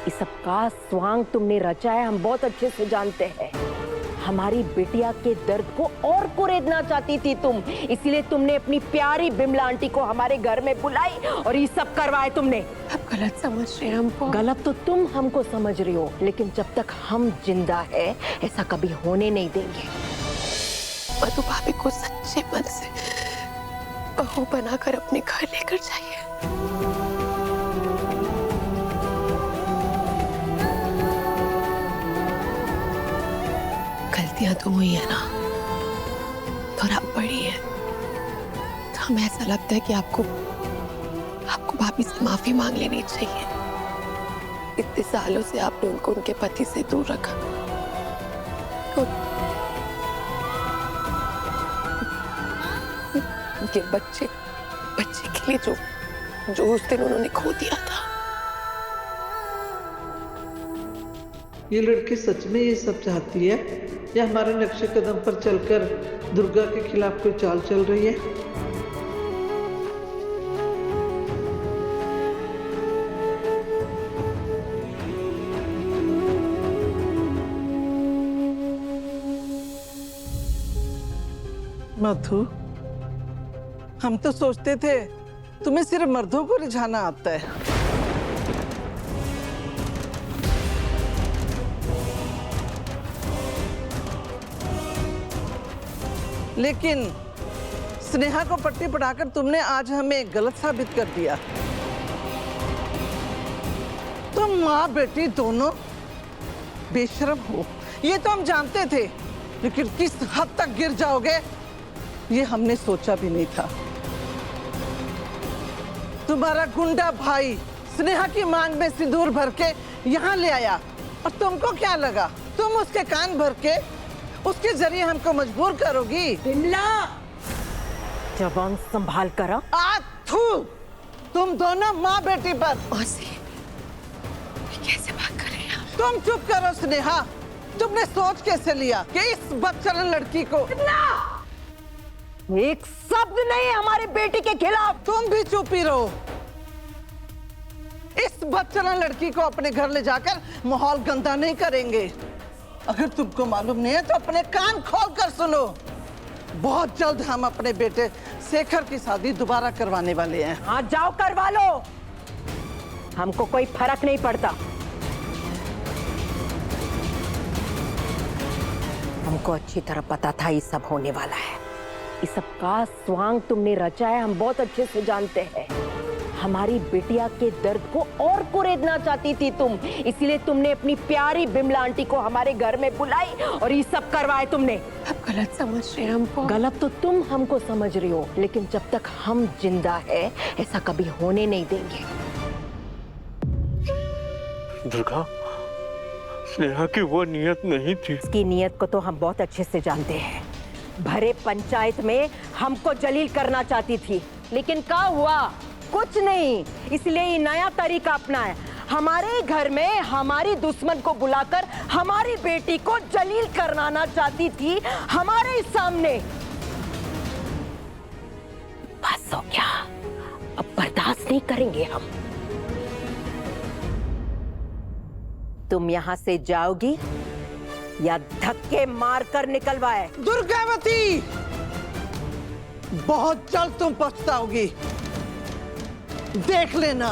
इस सब का स्वांग तुमने रचा है, हम बहुत अच्छे से जानते हैं। हमारी बिटिया के दर्द को और कुरेदना चाहती थी तुम, इसलिए तुमने अपनी प्यारी बिमला आंटी को हमारे घर में बुलाई और ये सब करवाए तुमने। आप गलत समझ रहे हैं हमको। गलत तो तुम हमको समझ रही हो, लेकिन जब तक हम जिंदा है ऐसा कभी होने नहीं देंगे। मधु भाभी को सच्चे मन से बहू बनाकर अपने घर लेकर जाइए। गलतियां तो हुई है ना, थोड़ा बड़ी है, तो हमें ऐसा लगता है कि आपको भाभी से माफी मांग लेनी चाहिए। इतने सालों से आपने उनको उनके पति से दूर रखा, तो ये बच्चे के लिए जो उस दिन उन्होंने खो दिया था। ये लड़की सच में ये सब चाहती है या हमारे नक्शे कदम पर चलकर दुर्गा के खिलाफ कोई चाल चल रही है? मधु, हम तो सोचते थे तुम्हें सिर्फ मर्दों को रिझाना आता है। लेकिन स्नेहा को पट्टी पढ़ाकर तुमने आज हमें गलत साबित कर दिया। तुम माँ बेटी दोनों बेशर्म हो, ये तो हम जानते थे, लेकिन किस हद तक गिर जाओगे ये हमने सोचा भी नहीं था। तुम्हारा गुंडा भाई स्नेहा की मांग में सिंदूर भर के यहाँ ले आया और तुमको क्या लगा तुम उसके कान भर के उसके जरिए हमको मजबूर करोगी? बिमला, जबान संभाल कर। थू, तुम दोनों माँ बेटी पर। मौसी, कैसे बात कर रहे हैं आप? तुम चुप करो स्नेहा, तुमने सोच कैसे लिया कि इस बदचलन लड़की को? एक शब्द नहीं हमारी बेटी के खिलाफ। तुम भी चुप ही रहो। इस बदचलन लड़की को अपने घर ले जाकर माहौल गंदा नहीं करेंगे। अगर तुमको मालूम नहीं है तो अपने कान खोल कर सुनो। बहुत जल्द हम अपने बेटे शेखर की शादी दोबारा करवाने वाले हैं। हाँ, जाओ करवा लो, हमको कोई फर्क नहीं पड़ता। हमको अच्छी तरह पता था ये सब होने वाला है। इस सब का स्वांग तुमने रचा है, हम बहुत अच्छे से जानते हैं। हमारी बिटिया के दर्द को और कुरेदना चाहती थी तुम, इसलिए तुमने अपनी प्यारी बिमला आंटी को हमारे घर में बुलाई और ये सब करवाए तुमने। आप गलत समझ रहे हैं हमको। गलत तो तुम हमको समझ रही हो, लेकिन जब तक हम जिंदा है ऐसा कभी होने नहीं देंगे। दुर्गा, स्नेहा की वो नियत नहीं थी। इसकी नियत को तो हम बहुत अच्छे से जानते हैं। भरे पंचायत में हमको जलील करना चाहती थी, लेकिन क्या हुआ? कुछ नहीं। इसलिए ये नया तरीका अपनाया। हमारे घर में हमारी दुश्मन को बुलाकर हमारी बेटी को जलील करवाना चाहती थी हमारे सामने। बस हो गया, अब बर्दाश्त नहीं करेंगे हम। तुम यहाँ से जाओगी या धक्के मारकर निकलवाए? दुर्गावती, बहुत जल्द तुम पछताओगी, देख लेना।